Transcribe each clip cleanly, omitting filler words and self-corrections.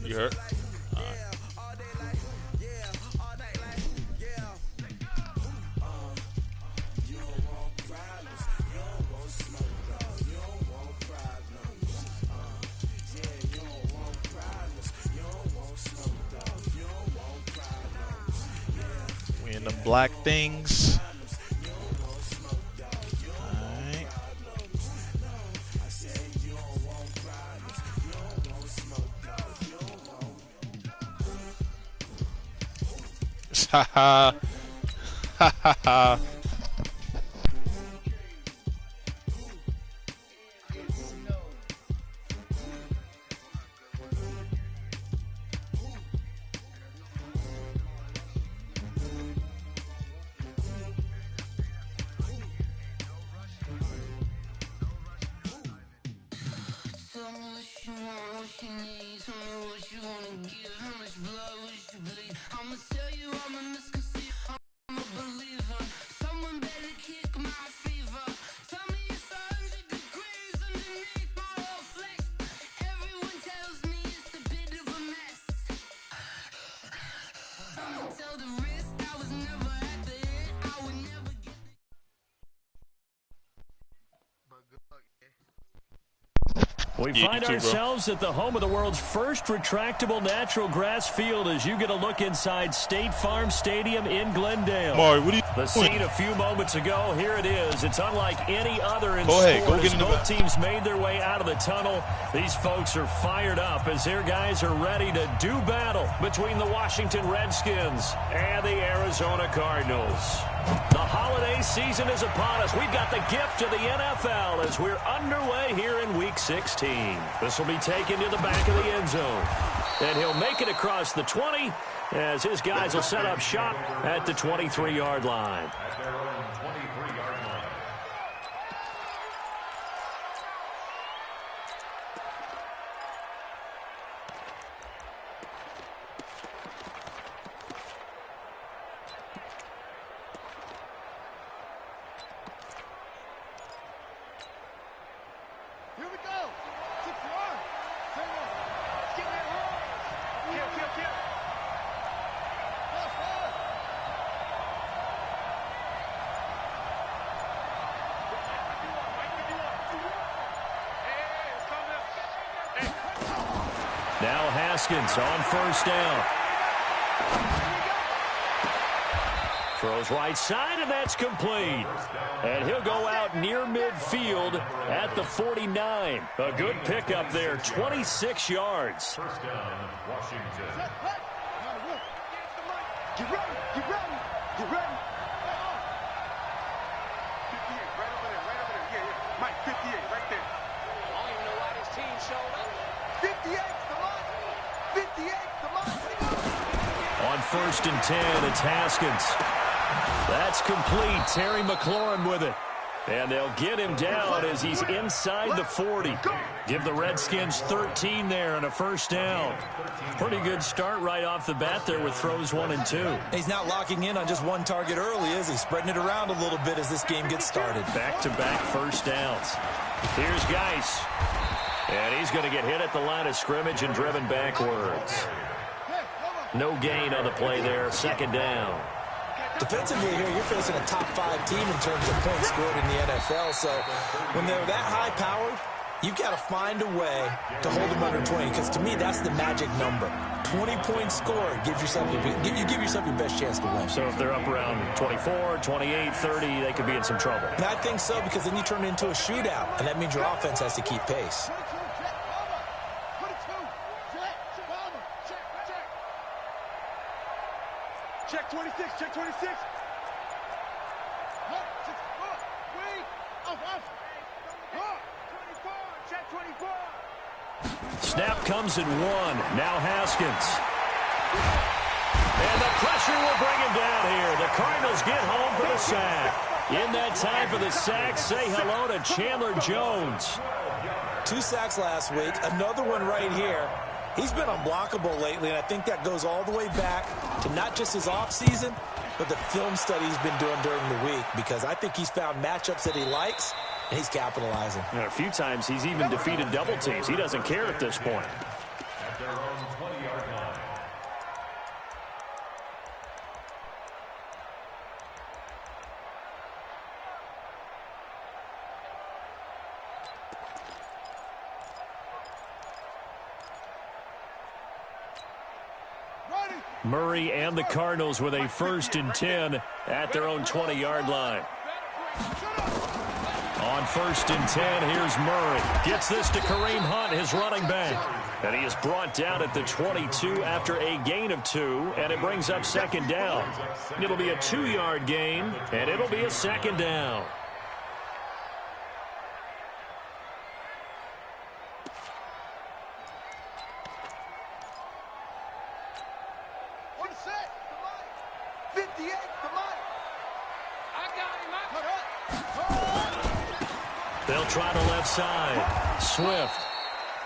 You heard? We in the black things. Alright. Ha ha. Ha ha ha. We find ourselves at the home of the world's first retractable natural grass field as you get a look inside State Farm Stadium in Glendale. Maury, what are you The doing? scene a few moments ago, here it is. It's unlike any other in Go ahead, sport. go get As in the both back. teams made their way out of the tunnel, these folks are fired up as their guys are ready to do battle between the Washington Redskins and the Arizona Cardinals. The holiday season is upon us. We've got the gift of the NFL as we're underway here in Week 16. This will be taken to the back of the end zone. And he'll make it across the 20 as his guys will set up shop at the 23-yard line. At their own 23-yard line. Here we go. 6 yards. Let's get that roll. Kill. Now Haskins on first down. Throws right side, and that's complete. And he'll go out near midfield at the 49. A good pickup there, 26 yards. First down, Washington. Get ready. 58, right over there. Yeah. Mike, 58, right there. I don't even know why this team showed up. 58, come on. 58, come on. On first and 10, it's Haskins. That's complete. Terry McLaurin with it. And they'll get him down as he's inside the 40. Give the Redskins 13 there and a first down. Pretty good start right off the bat there with throws 1 and 2. He's not locking in on just one target early, is he? Spreading it around a little bit as this game gets started. Back-to-back first downs. Here's Geis. And he's going to get hit at the line of scrimmage and driven backwards. No gain on the play there. Second down. Defensively here, you're facing a top-5 team in terms of points scored in the NFL. So when they're that high-powered, you've got to find a way to hold them under 20. Because to me, that's the magic number. 20 points scored gives yourself you give yourself your best chance to win. So if they're up around 24, 28, 30, they could be in some trouble. And I think so, because then you turn it into a shootout, and that means your offense has to keep pace. Check 26, check 26. Check 24. Snap comes in 1. Now Haskins. And the pressure will bring him down here. The Cardinals get home for the sack. In that time for the sack, say hello to Chandler Jones. 2 sacks last week, another one right here. He's been unblockable lately, and I think that goes all the way back to not just his offseason, but the film study he's been doing during the week, because I think he's found matchups that he likes, and he's capitalizing. And a few times he's even defeated double teams. He doesn't care at this point. At their own 28. Murray and the Cardinals with a 1st and 10 at their own 20-yard line. On 1st and 10, here's Murray. Gets this to Kareem Hunt, his running back. And he is brought down at the 22 after a gain of 2, and it brings up 2nd down. It'll be a 2-yard gain, and it'll be a 2nd down. They'll try the left side. Swift.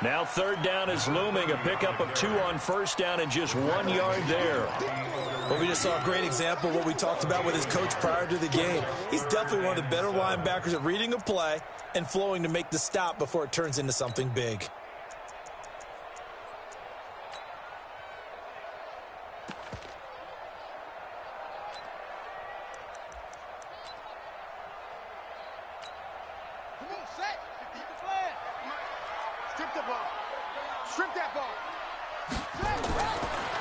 Now 3rd down is looming. A pickup of 2 on 1st down and just 1 yard there. Well, we just saw a great example of what we talked about with his coach prior to the game. He's definitely one of the better linebackers at reading a play and flowing to make the stop before it turns into something big.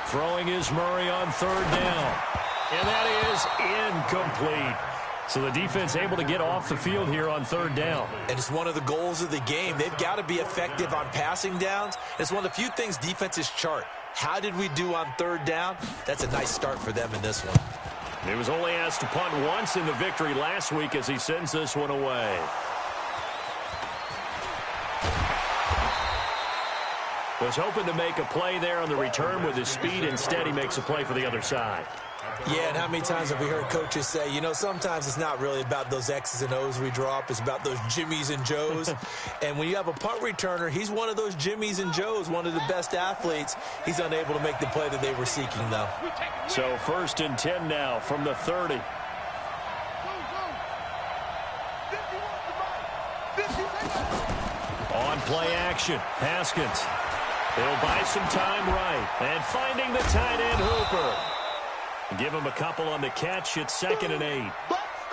Throwing is Murray on 3rd down. And that is incomplete. So the defense able to get off the field here on 3rd down. And it's one of the goals of the game. They've got to be effective on passing downs. It's one of the few things defenses chart. How did we do on 3rd down? That's a nice start for them in this one. He was only asked to punt once in the victory last week as he sends this one away. Was hoping to make a play there on the return with his speed. Instead, he makes a play for the other side. Yeah, and how many times have we heard coaches say, you know, sometimes it's not really about those X's and O's we drop. It's about those Jimmies and Joes. And when you have a punt returner, he's one of those Jimmies and Joes, one of the best athletes. He's unable to make the play that they were seeking, though. So 1st and 10 now from the 30. On play action, Haskins. He'll buy some time right. And finding the tight end, Hooper. Give him a couple on the catch. It's 2nd and 8.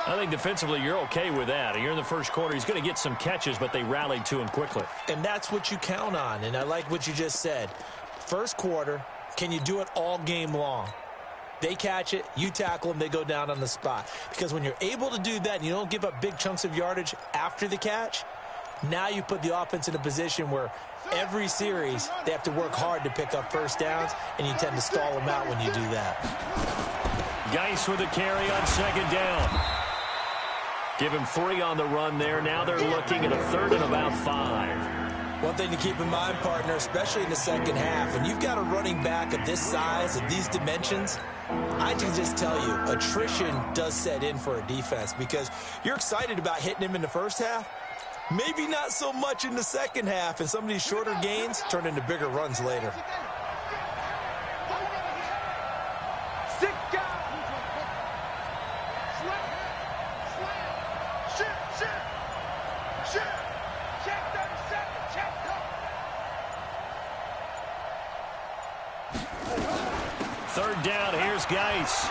I think defensively you're okay with that. You're in the 1st quarter. He's going to get some catches, but they rallied to him quickly. And that's what you count on. And I like what you just said. 1st quarter, can you do it all game long? They catch it, you tackle them, they go down on the spot. Because when you're able to do that and you don't give up big chunks of yardage after the catch, now you put the offense in a position where every series they have to work hard to pick up 1st downs, and you tend to stall them out when you do that. Geis with a carry on 2nd down. Give him 3 on the run there. Now they're looking at a 3rd and about 5. One thing to keep in mind, partner, especially in the 2nd half, when you've got a running back of this size, of these dimensions, I can just tell you, attrition does set in for a defense because you're excited about hitting him in the 1st half. Maybe not so much in the 2nd half, and some of these shorter gains turn into bigger runs later. Third down, here's Geis.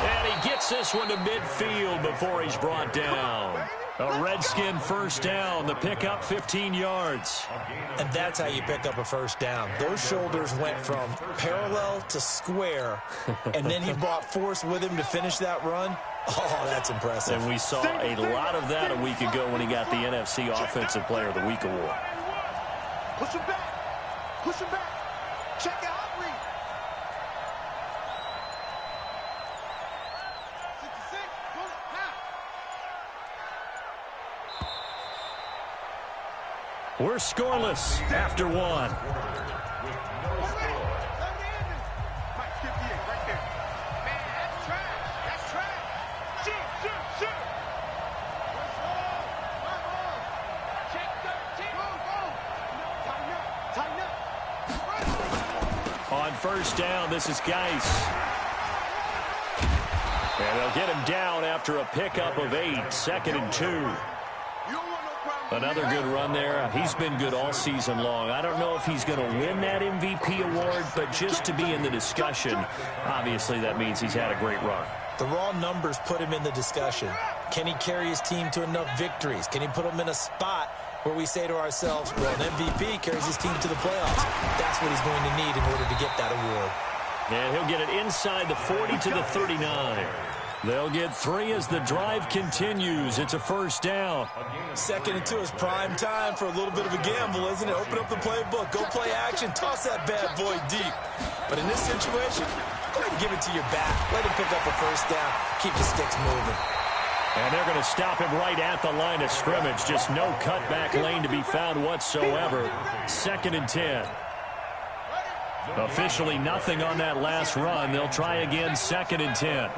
And he gets this one to midfield before he's brought down. A Redskin 1st down, the pickup 15 yards. And that's how you pick up a 1st down. Those shoulders went from parallel to square, and then he brought force with him to finish that run. Oh, that's impressive. And we saw a lot of that a week ago when he got the NFC Offensive Player of the Week award. Push him back. Push him back. Check out Reed. 66. Pull it now. We're scoreless after 1. On 1st down, this is Geis. And they'll get him down after a pickup of 8, 2nd and 2. Another good run there. He's been good all season long. I don't know if he's going to win that MVP award, but just to be in the discussion, obviously that means he's had a great run. The raw numbers put him in the discussion. Can he carry his team to enough victories? Can he put them in a spot where we say to ourselves, well, an MVP carries his team to the playoffs. That's what he's going to need in order to get that award. And he'll get it inside the 40 to the 39. They'll get 3 as the drive continues. It's a first down. 2nd and 2 is prime time for a little bit of a gamble, isn't it? Open up the playbook, go play action, toss that bad boy deep. But in this situation, go ahead and give it to your back. Let him pick up a first down. Keep the sticks moving. And they're going to stop him right at the line of scrimmage. Just no cutback lane to be found whatsoever. 2nd and 10. Officially nothing on that last run. They'll try again, 2nd and 10.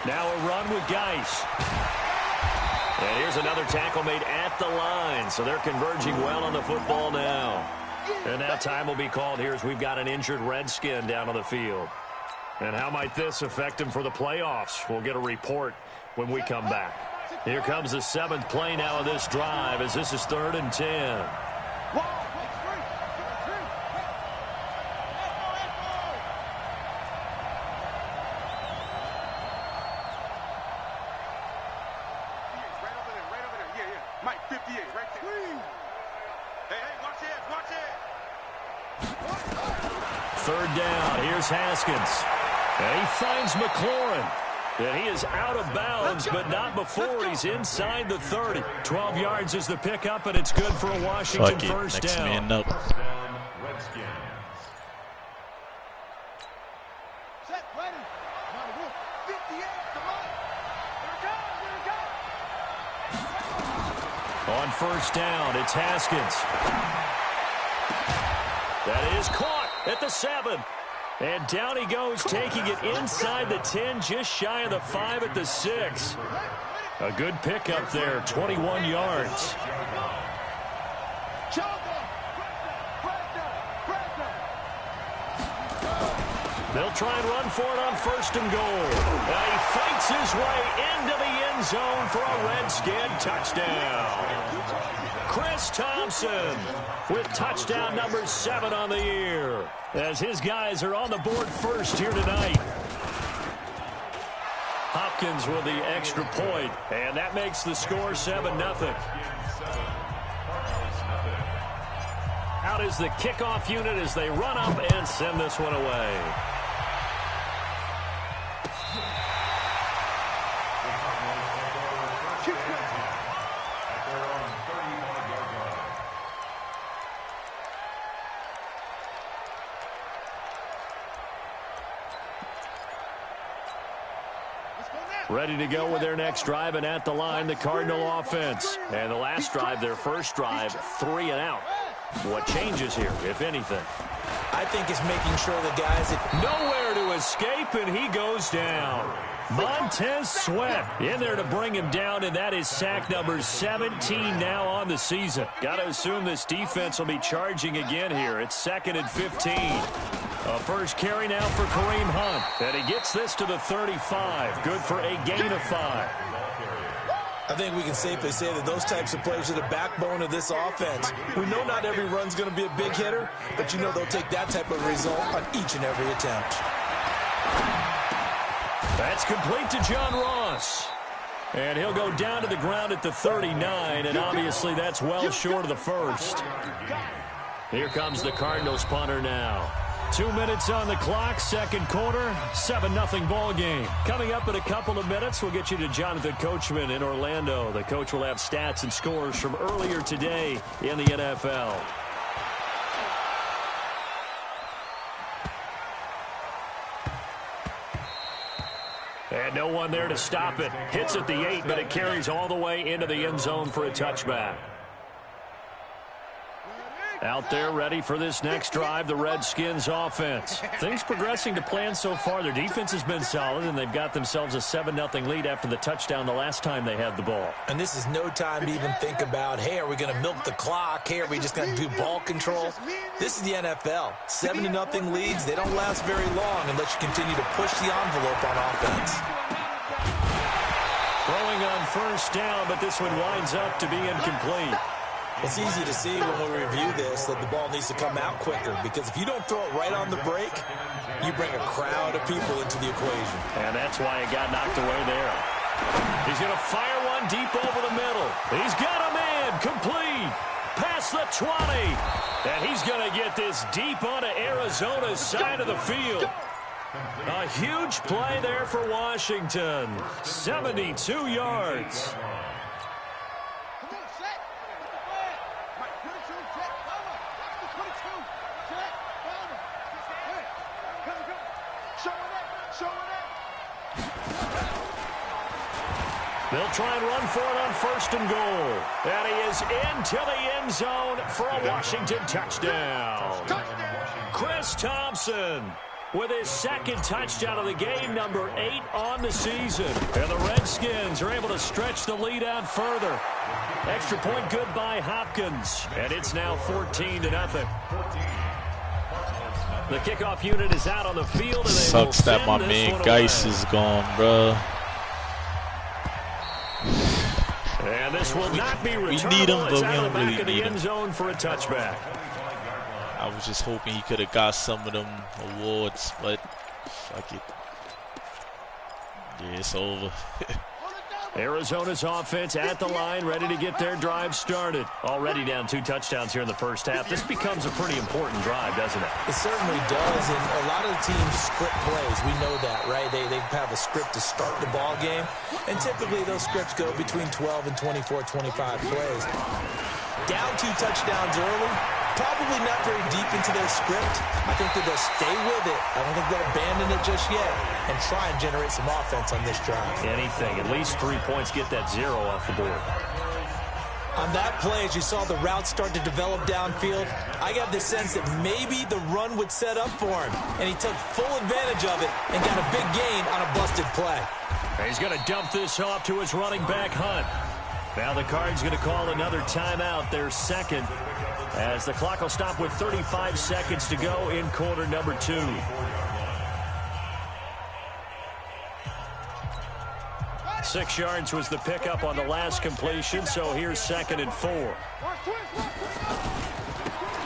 Now a run with Geis. And here's another tackle made at the line. So they're converging well on the football now. And now time will be called here as we've got an injured Redskin down on the field. And how might this affect him for the playoffs? We'll get a report when we come back. Here comes the 7th play now of this drive as this is 3rd and 10. Third down. Here's Haskins. And he finds McLaurin. And he is out of bounds, but not before he's inside the 30. 12 yards is the pickup, and it's good for a Washington first Next down. man up. Set, ready. Now the wolf. 58, come on. Here it goes, On first down, it's Haskins. That is caught at the 7. And down he goes, taking it inside the 10, just shy of the 5 at the 6. A good pickup there, 21 yards. They'll try and run for it on 1st and goal. Now he fights his way into the end zone for a Redskin touchdown. Chris Thompson with touchdown number 7 on the year, as his guys are on the board first here tonight. Hopkins with the extra point, and that makes the score 7-0. Out is the kickoff unit as they run up and send this one away. Ready to go with their next drive, and at the line, the Cardinal offense. And the last drive, their first drive, 3 and out. What changes here, if anything? I think it's making sure the guys that Nowhere to escape, and he goes down. Montez Sweat in there to bring him down, and that is sack number 17 now on the season. Got to assume this defense will be charging again here. It's 2nd and 15. A first carry now for Kareem Hunt. And he gets this to the 35. Good for a gain of 5. I think we can safely say that those types of plays are the backbone of this offense. We know not every run's going to be a big hitter, but you know they'll take that type of result on each and every attempt. That's complete to John Ross. And he'll go down to the ground at the 39, and obviously that's well short of the first. Here comes the Cardinals punter now. 2 minutes on the clock, second quarter, 7-0 ball game. Coming up in a couple of minutes, we'll get you to Jonathan Coachman in Orlando. The coach will have stats and scores from earlier today in the NFL. And no one there to stop it. Hits at the 8, but it carries all the way into the end zone for a touchback. Out there ready for this next drive, the Redskins offense. Things progressing to plan so far. Their defense has been solid, and they've got themselves a 7-0 lead after the touchdown the last time they had the ball. And this is no time to even think about, hey, are we going to milk the clock? Hey, are we just going to do ball control? This is the NFL. 7-0 leads, they don't last very long unless you continue to push the envelope on offense. Throwing on first down, but this one winds up to be incomplete. It's easy to see when we review this that the ball needs to come out quicker, because if you don't throw it right on the break, you bring a crowd of people into the equation. And that's why it got knocked away there. He's going to fire one deep over the middle. He's got a man complete. Past the 20. And he's going to get this deep onto Arizona's side of the field. A huge play there for Washington. 72 yards. They'll try and run for it on 1st and goal. And he is into the end zone for a Washington touchdown. Chris Thompson with his 2nd touchdown of the game, number 8 on the season. And the Redskins are able to stretch the lead out further. Extra point good by Hopkins. And it's now 14-0. The kickoff unit is out on the field. And they Sucks that my man Geis is gone, bro. And this will not be returned. We need him, but we out don't the back really of the need end him. zone for a touchback. I was just hoping he could have got some of them awards, but fuck it. Yeah, it's over. Arizona's offense at the line, ready to get their drive started. Already down 2 touchdowns here in the first half. This becomes a pretty important drive, doesn't it? It certainly does, and a lot of the teams script plays. We know that, right? They have a script to start the ball game, and typically those scripts go between 12 and 24, 25 plays. Down 2 touchdowns early, probably not very deep into their script. I think that they'll stay with it. I don't think they'll abandon it just yet and try and generate some offense on this drive. Anything, at least 3 points, get that 0 off the board. On that play, as you saw the route start to develop downfield, I got the sense that maybe the run would set up for him, and he took full advantage of it and got a big gain on a busted play. He's going to dump this off to his running back, Hunt. Now the Cards going to call another timeout, their 2nd, as the clock will stop with 35 seconds to go in quarter number 2. Six yards was the pickup on the last completion, so here's 2nd and 4.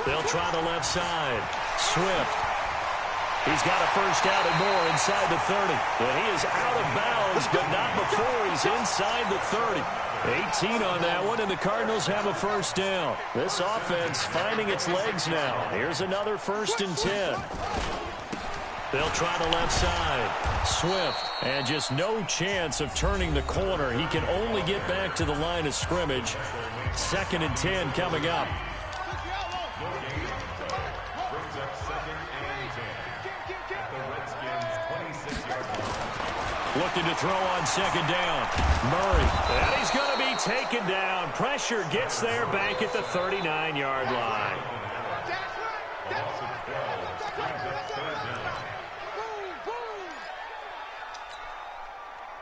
They'll try the left side. Swift. He's got a first down and more inside the 30. And he is out of bounds, but not before he's inside the 30. 18 on that one, and the Cardinals have a first down. This offense finding its legs now. Here's another 1st and 10. They'll try the left side. Swift, and just no chance of turning the corner. He can only get back to the line of scrimmage. 2nd and 10 coming up. Looking to throw on 2nd down. Murray, and he's going to be taken down. Pressure gets there back at the 39-yard line.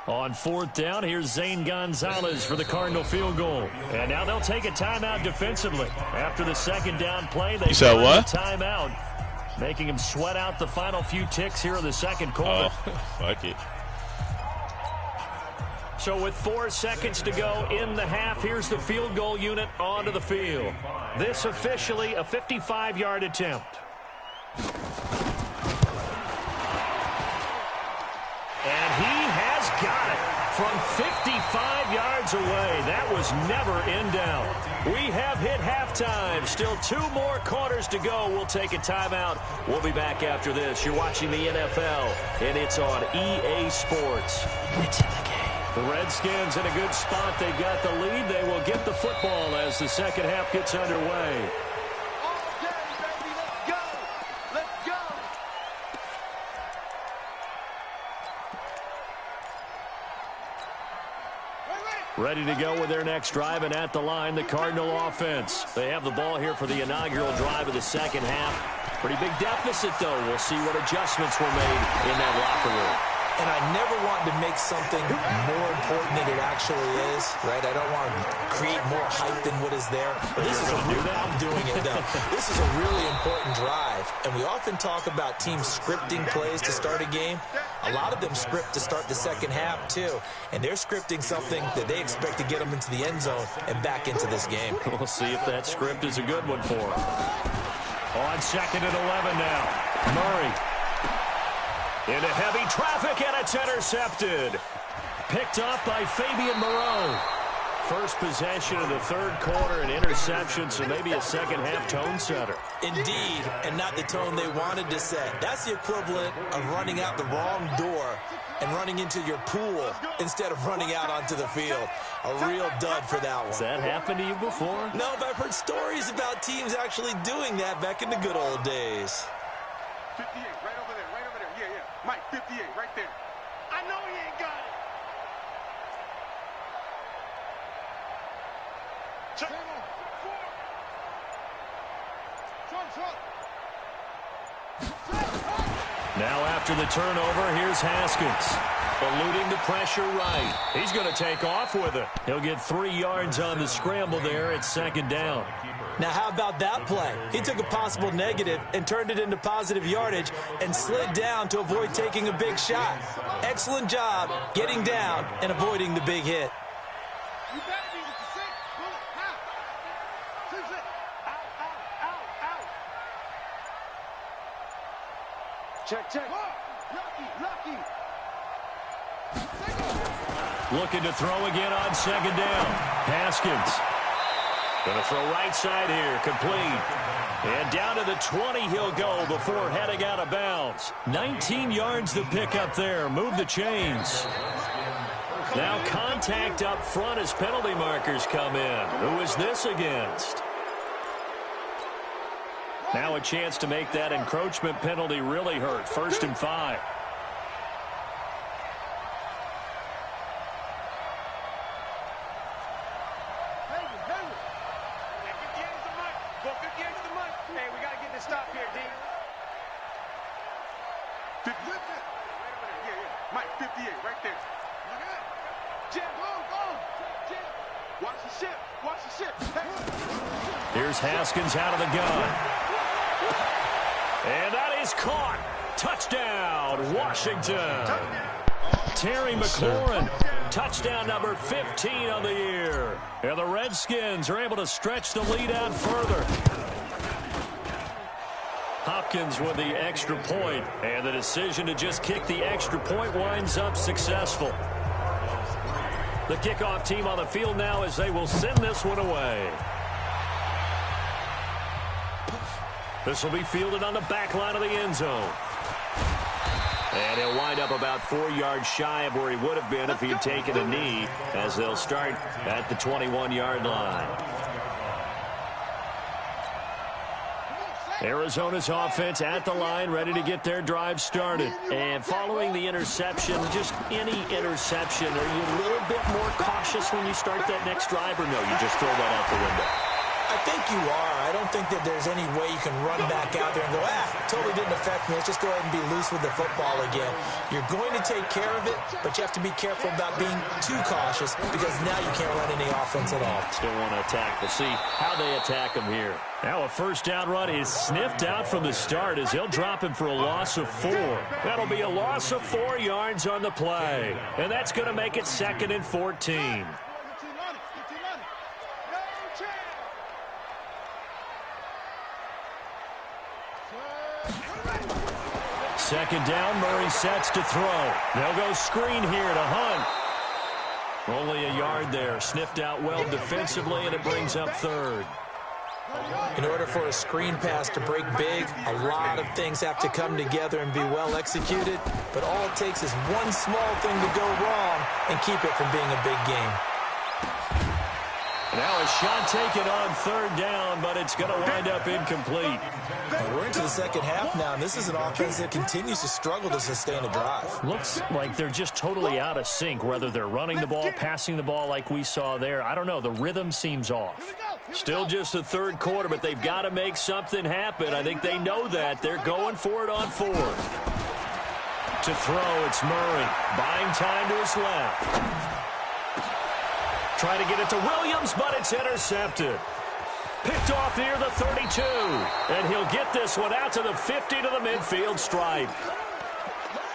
On 4th down, here's Zane Gonzalez for the Cardinal field goal. And now they'll take a timeout defensively. After the 2nd down play, they said what? Timeout, making him sweat out the final few ticks here in the 2nd quarter. Oh, fuck it. So with 4 seconds to go in the half, here's the field goal unit onto the field. This officially a 55-yard attempt. And he has got it from 55 yards away. That was never in doubt. We have hit halftime. Still 2 more quarters to go. We'll take a timeout. We'll be back after this. You're watching the NFL, and it's on EA Sports. It's in the game. The Redskins in a good spot. They've got the lead. They will get the football as the 2nd half gets underway. Ready to go with their next drive, and at the line, the Cardinal offense. They have the ball here for the inaugural drive of the 2nd half. Pretty big deficit, though. We'll see what adjustments were made in that locker room. and I never want to make something more important than it actually is, right? I don't want to create more hype than what is there. But this is I'm doing it, though. This is a really important drive, and we often talk about teams scripting plays to start a game. A lot of them script to start the second half, too, and they're scripting something that they expect to get them into the end zone and back into this game. We'll see if that script is a good one for them. On 2nd and 11 now. Murray. Into heavy traffic, and it's intercepted. Picked up by Fabian Moreau. First possession of the third quarter, an interception, so maybe a second-half tone setter. Indeed, and not the tone they wanted to set. That's the equivalent of running out the wrong door and running into your pool instead of running out onto the field. A real dud for that one. Has that happened to you before? No, but I've heard stories about teams actually doing that back in the good old days. 58, right over there, right over there. Yeah, yeah. Mike, 58, right there. I know he ain't got it. Check. Now after the turnover, here's Haskins. Eluding the pressure right. He's going to take off with it. He'll get 3 yards on the scramble there at 2nd down. Now, how about that play? He took a possible negative and turned it into positive yardage and slid down to avoid taking a big shot. Excellent job getting down and avoiding the big hit. You better be with the 6. Pull it. Out. 2-6. Out. Check. Lucky. Looking to throw again on 2nd down. Haskins. Going to throw right side here. Complete. And down to the 20 he'll go before heading out of bounds. 19 yards to pick up there. Move the chains. Now contact up front as penalty markers come in. Who is this against? Now a chance to make that encroachment penalty really hurt. 1st and 5. Hey, we got to get this stop here, D. Yeah. Mike, 58, right there. Jim, go. Jim. Watch the ship. Hey. Here's Haskins out of the gun. And that is caught. Touchdown, Washington. Terry McLaurin. Touchdown number 15 on the year. And the Redskins are able to stretch the lead out further. Hopkins with the extra point, and the decision to just kick the extra point winds up successful. The kickoff team on the field now as they will send this one away. This will be fielded on the back line of the end zone. And he'll wind up about 4 yards shy of where he would have been if he had taken a knee, as they'll start at the 21-yard line. Arizona's offense at the line, ready to get their drive started. And following the interception, just any interception, are you a little bit more cautious when you start that next drive, or no, you just throw that out the window? I think you are. I don't think that there's any way you can run back out there and go, totally didn't affect me. Let's just go ahead and be loose with the football again. You're going to take care of it, but you have to be careful about being too cautious because now you can't run any offense at all. Still want to attack. We'll see how they attack him here. Now a first down run is sniffed out from the start as he'll drop him for a loss of 4. That'll be a loss of 4 yards on the play. And that's going to make it 2nd and 14. Second down, Murray sets to throw. They'll go screen here to Hunt. Only a yard there. Sniffed out well defensively, and it brings up 3rd. In order for a screen pass to break big, a lot of things have to come together and be well executed. But all it takes is one small thing to go wrong and keep it from being a big game. Now a shot taken on 3rd down, but it's going to wind up incomplete. And we're into the second half now, and this is an offense that continues to struggle to sustain a drive. Looks like they're just totally out of sync, whether they're running the ball, passing the ball like we saw there. I don't know. The rhythm seems off. Still just the 3rd quarter, but they've got to make something happen. I think they know that. They're going for it on 4th. To throw, it's Murray. Buying time to his left. Trying to get it to Williams, but it's intercepted. Picked off near the 32. And he'll get this one out to the 50 to the midfield stripe.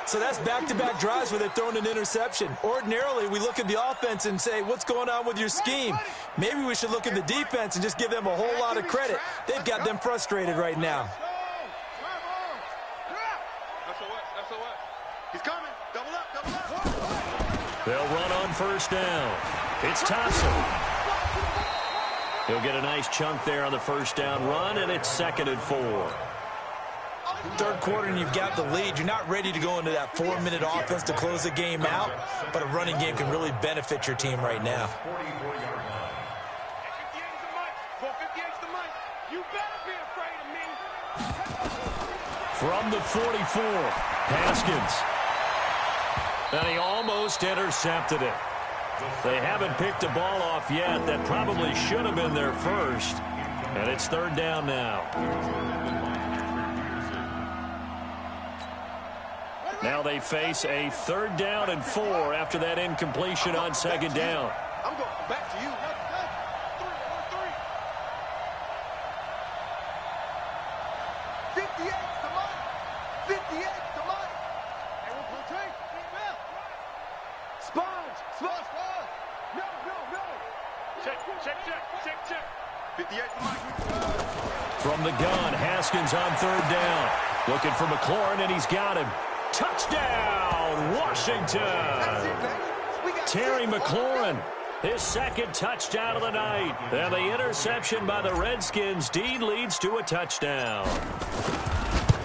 So that's back-to-back drives where they're throwing an interception. Ordinarily, we look at the offense and say, what's going on with your scheme? Maybe we should look at the defense and just give them a whole lot of credit. They've got them frustrated right now. He's coming. Double up, double up. They'll run on first down. It's Thompson. He'll get a nice chunk there on the first down run, and it's 2nd and 4. Third quarter and you've got the lead. You're not ready to go into that 4-minute offense to close the game out, but a running game can really benefit your team right now. From the 44, Haskins. And he almost intercepted it. They haven't picked a ball off yet. That probably should have been their first. And it's 3rd down now. Now they face a 3rd down and 4 after that incompletion on 2nd down. I'm going back to you. 58 to Mike. 58 to Mike. Everyone take. Sponge. No. Check. 58 to Mike. From the gun, Haskins on 3rd down. Looking for McLaurin, and he's got him. Touchdown, Washington. Terry McLaurin, his 2nd touchdown of the night. And the interception by the Redskins deed leads to a touchdown.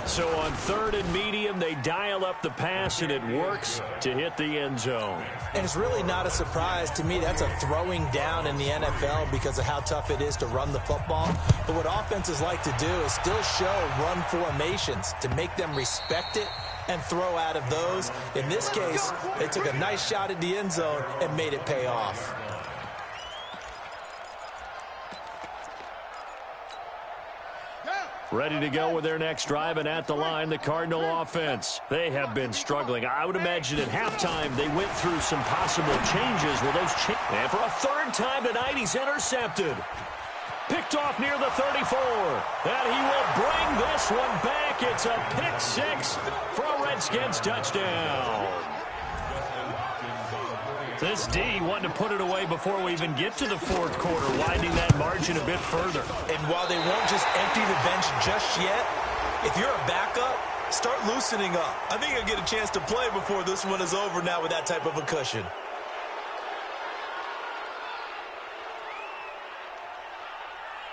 So on 3rd and medium, they dial up the pass, and it works to hit the end zone. And it's really not a surprise to me. That's a throwing down in the NFL because of how tough it is to run the football. But what offenses like to do is still show run formations to make them respect it and throw out of those. In this case, they took a nice shot at the end zone and made it pay off. Ready to go with their next drive, and at the line, the Cardinal offense. They have been struggling. I would imagine at halftime they went through some possible changes. Well, those and for a 3rd time tonight, he's intercepted. Picked off near the 34. And he will bring this one back. It's a pick 6 for a Redskins touchdown. This D wanting to put it away before we even get to the 4th quarter, widening that margin a bit further. And while they won't just empty the bench just yet, if you're a backup, start loosening up. I think you'll get a chance to play before this one is over now with that type of a cushion.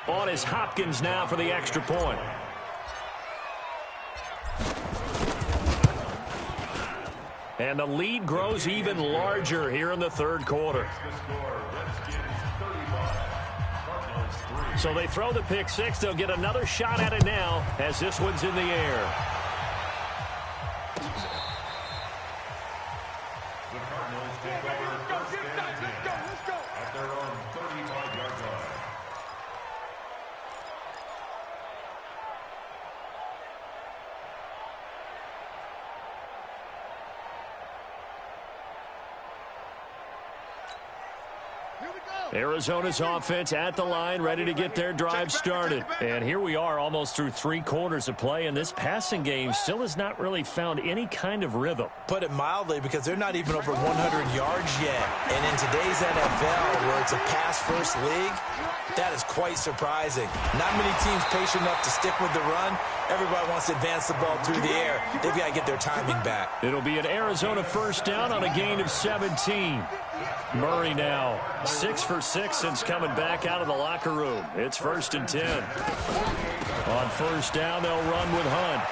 On is Hopkins now for the extra point. And the lead grows even larger here in the 3rd quarter. So they throw the pick 6. They'll get another shot at it now as this one's in the air. The Cardinals take over first and 10 at their own 35-yard line. Arizona's offense at the line, ready to get their drive started. And here we are almost through 3 quarters of play, and this passing game still has not really found any kind of rhythm. Put it mildly, because they're not even over 100 yards yet. And in today's NFL, where it's a pass-first league, that is quite surprising. Not many teams patient enough to stick with the run. Everybody wants to advance the ball through the air. They've got to get their timing back. It'll be an Arizona first down on a gain of 17. Murray now 6 for 6 since coming back out of the locker room. It's 1st and 10. On first down, they'll run with Hunt.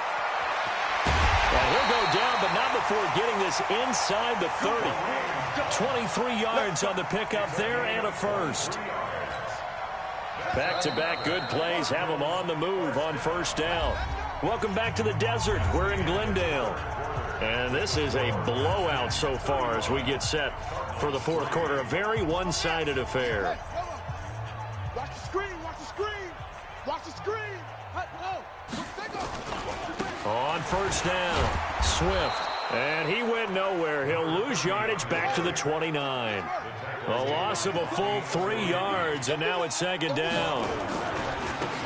And he'll go down, but not before getting this inside the 30. 23 yards on the pickup there and a first. Back-to-back good plays have them on the move on first down. Welcome back to the desert. We're in Glendale. And this is a blowout so far as we get set for the 4th quarter. A very one-sided affair. Watch the screen, watch the screen. Watch the screen. On first down, Swift And he went nowhere. He'll lose yardage back to the 29. A loss of a full 3 yards, and now it's second down.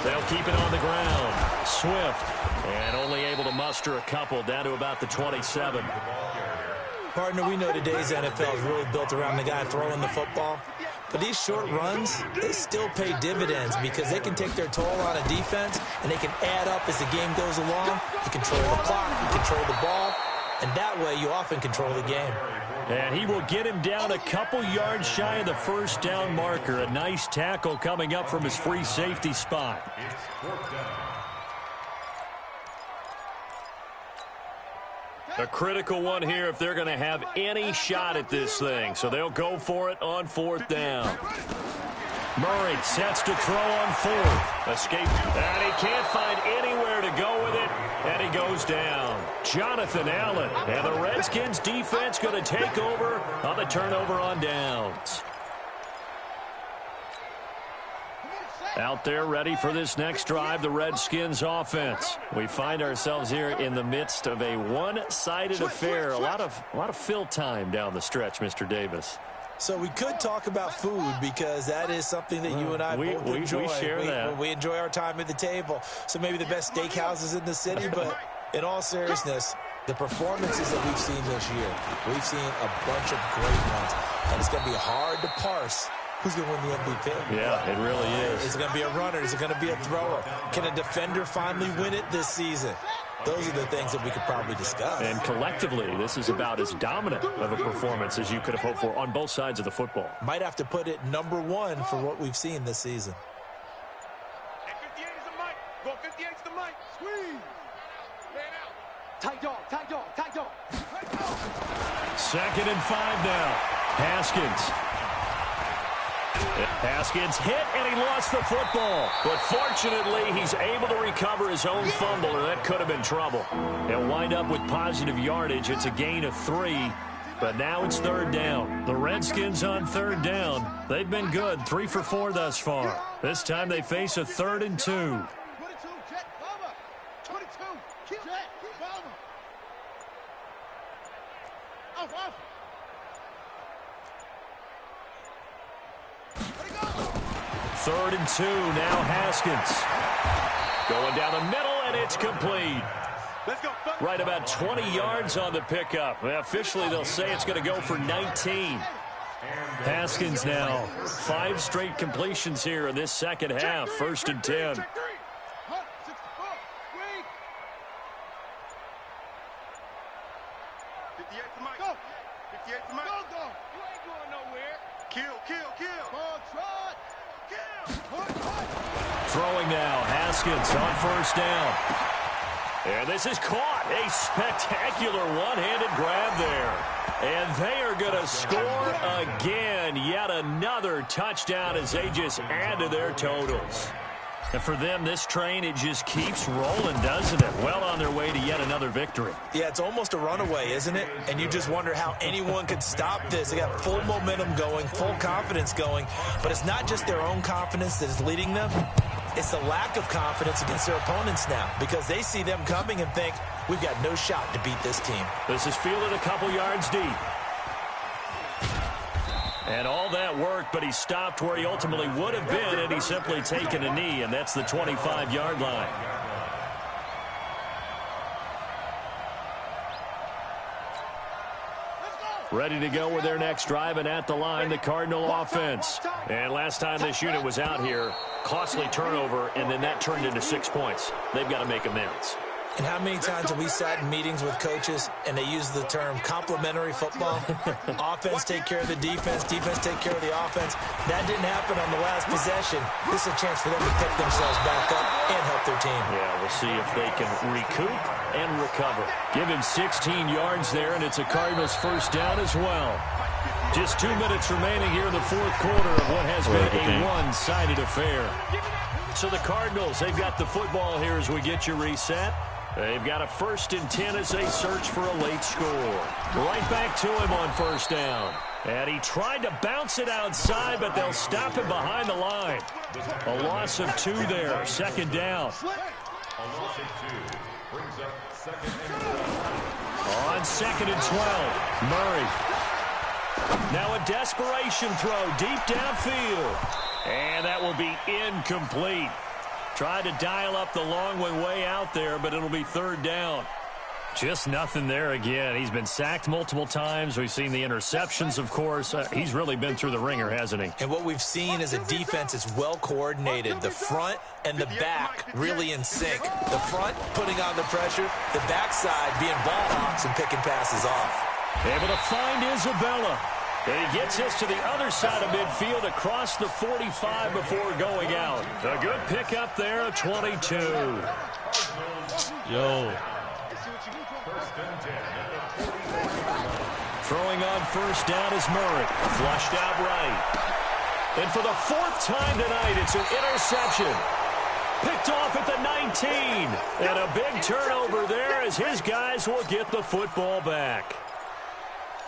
They'll keep it on the ground. Swift, and only able to muster a couple down to about the 27. Partner, we know today's NFL is really built around the guy throwing the football. But these short runs, they still pay dividends because they can take their toll on a defense, and they can add up as the game goes along. You control the clock, you control the ball, and that way you often control the game. And he will get him down a couple yards shy of the first down marker. A nice tackle coming up from his free safety spot. A critical one here if they're going to have any shot at this thing. So they'll go for it on fourth down. Murray sets to throw on fourth. Escape. And he can't find anywhere to go with it. And he goes down. Jonathan Allen. And the Redskins defense going to take over on the turnover on downs. Out there ready for this next drive, the Redskins offense. We find ourselves here in the midst of a one-sided affair. A lot of fill time down the stretch, Mr. Davis. So we could talk about food because that is something that you and I both enjoy. We share that. We enjoy our time at the table. So maybe the best steakhouses in the city, but in all seriousness, the performances that we've seen this year, we've seen a bunch of great ones, and it's going to be hard to parse who's going to win the MVP. Yeah, it really is. Is it going to be a runner? Is it going to be a thrower? Can a defender finally win it this season? Those are the things that we could probably discuss. And collectively, this is about as dominant of a performance as you could have hoped for on both sides of the football. Might have to put it #1 for what we've seen this season. Hey, 58 is the mic. Go 58 is the mic. Squeeze. Man out. Tight dog, tight dog, tight dog. Tight dog. 2nd and 5 now. Haskins hit, and he lost the football. But fortunately, he's able to recover his own fumble, or that could have been trouble. He'll wind up with positive yardage. It's a gain of 3, but now it's 3rd down. The Redskins on 3rd down. They've been good, 3 for 4 thus far. This time they face a 3rd and 2. 22, jet, cover. 22, keep jet, cover. Off. 3rd and 2, now Haskins. Going down the middle, and it's complete. Let's go. Right about 20 yards on the pickup. Well, officially, they'll say it's going to go for 19. Haskins now, 5 straight completions here in this second half. 1st and 10. Check 3. 58 to Mike. Go. 58 to Mike. Go. You ain't going nowhere. Kill. Ball trot. Throwing now, Haskins on 1st down. And this is caught. A spectacular one-handed grab there. And they are going to score again. Yet another touchdown as they just add to their totals. And for them, this train, it just keeps rolling, doesn't it? Well on their way to yet another victory. Yeah, it's almost a runaway, isn't it? And you just wonder how anyone could stop this. They got full momentum going, full confidence going. But it's not just their own confidence that is leading them. It's the lack of confidence against their opponents now because they see them coming and think, we've got no shot to beat this team. This is fielded a couple yards deep. And all that worked, but he stopped where he ultimately would have been, and he's simply taken a knee, and that's the 25-yard line. Ready to go with their next drive, and at the line, the Cardinal offense. And last time this unit was out here, costly turnover, and then that turned into 6 points. They've got to make amends. And how many times have we sat in meetings with coaches and they use the term complementary football? Offense take care of the defense, defense take care of the offense. That didn't happen on the last possession. This is a chance for them to pick themselves back up and help their team. Yeah, we'll see if they can recoup and recover. Give him 16 yards there, and it's a Cardinals 1st down as well. Just 2 minutes remaining here in the 4th quarter of what has been a one-sided affair. So the Cardinals, they've got the football here as we get you reset. They've got a 1st and 10 as they search for a late score. Right back to him on 1st down. And he tried to bounce it outside, but they'll stop him behind the line. A loss of 2 there, 2nd down. A loss of 2 brings up 2nd and 4. On 2nd and 12, Murray. Now a desperation throw deep downfield. And that will be incomplete. Tried to dial up the long way out there, but it'll be 3rd down. Just nothing there again. He's been sacked multiple times. We've seen the interceptions, of course. He's really been through the ringer, hasn't he? And what we've seen is a defense is well coordinated. The front and the back really in sync. The front putting on the pressure, the backside being ball hawks and picking passes off. Able to find Isabella. And he gets us to the other side of midfield across the 45 before going out. A good pickup there, 22. Yo. Throwing on 1st down is Murray. Flushed out right. And for the 4th time tonight, it's an interception. Picked off at the 19. And a big turnover there as his guys will get the football back.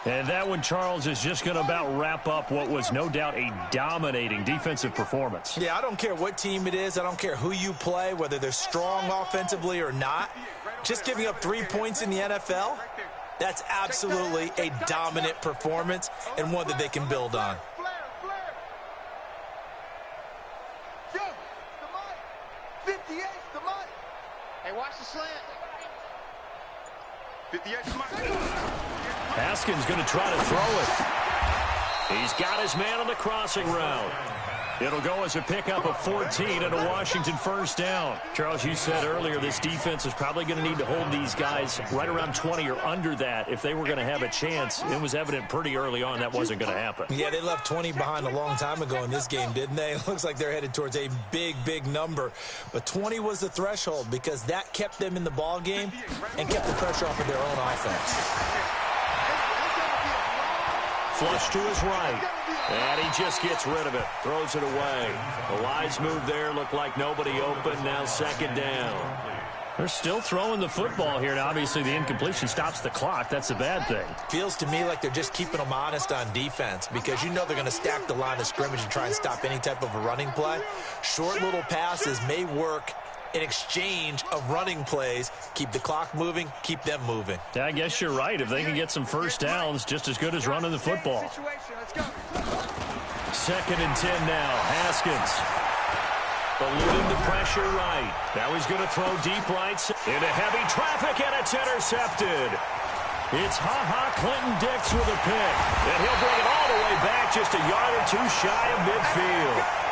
And that one, Charles, is just going to about wrap up what was no doubt a dominating defensive performance. Yeah, I don't care what team it is. I don't care who you play, whether they're strong offensively or not. Just giving up 3 points in the NFL, that's absolutely a dominant performance and one that they can build on. Hey, watch the slant. 58 to Mike. Haskins going to try to throw it. He's got his man on the crossing route. It'll go as a pickup of 14 and a Washington 1st down. Charles, you said earlier this defense is probably going to need to hold these guys right around 20 or under that if they were going to have a chance. It was evident pretty early on that wasn't going to happen. Yeah, they left 20 behind a long time ago in this game, didn't they? It looks like they're headed towards a big, big number. But 20 was the threshold because that kept them in the ball game and kept the pressure off of their own offense. Flush to his right. And he just gets rid of it. Throws it away. The wise move there. Looked like nobody open. Now 2nd down. They're still throwing the football here. Now, obviously, the incompletion stops the clock. That's a bad thing. Feels to me like they're just keeping them honest on defense because you know they're going to stack the line of scrimmage and try and stop any type of a running play. Short little passes may work in exchange of running plays. Keep the clock moving, keep them moving. Yeah, I guess you're right. If they can get some 1st downs, just as good as running the football. 2nd and 10 now. Haskins eluding the pressure right. Now he's going to throw deep right into heavy traffic, and it's intercepted. It's Clinton Dix with a pick, and he'll bring it all the way back just a yard or two shy of midfield.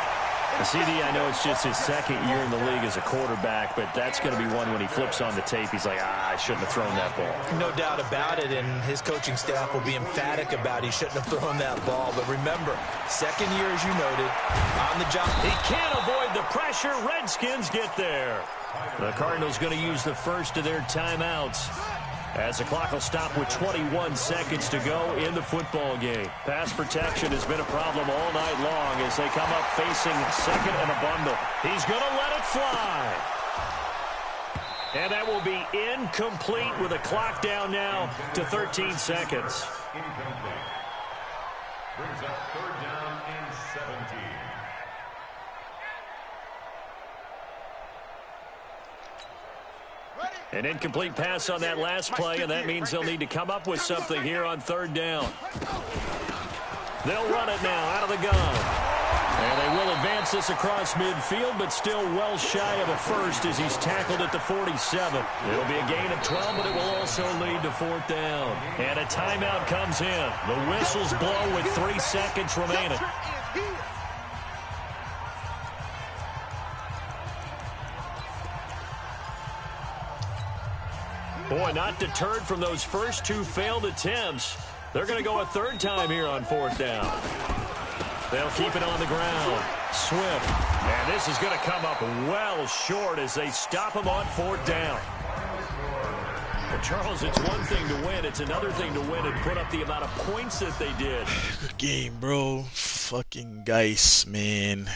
CD, I know it's just his 2nd year in the league as a quarterback, but that's going to be one when he flips on the tape. He's like, I shouldn't have thrown that ball. No doubt about it, and his coaching staff will be emphatic about he shouldn't have thrown that ball. But remember, 2nd year, as you noted, on the job. He can't avoid the pressure. Redskins get there. The Cardinals going to use the first of their timeouts, as the clock will stop with 21 seconds to go in the football game. Pass protection has been a problem all night long as they come up facing 2nd and a bundle. He's going to let it fly. And that will be incomplete with a clock down now to 13 seconds. Incomplete. Brings up 3rd down and 17. An incomplete pass on that last play, and that means they'll need to come up with something here on 3rd down. They'll run it now out of the gun. And they will advance this across midfield, but still well shy of a first as he's tackled at the 47. It'll be a gain of 12, but it will also lead to 4th down. And a timeout comes in. The whistles blow with 3 seconds remaining. Boy, not deterred from those first 2 failed attempts. They're going to go a 3rd time here on 4th down. They'll keep it on the ground. Swift. And this is going to come up well short as they stop him on 4th down. Well, Charles, it's one thing to win. It's another thing to win and put up the amount of points that they did. Good game, bro. Fucking Geis, man.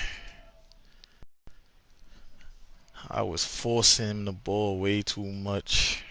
I was forcing him the ball way too much.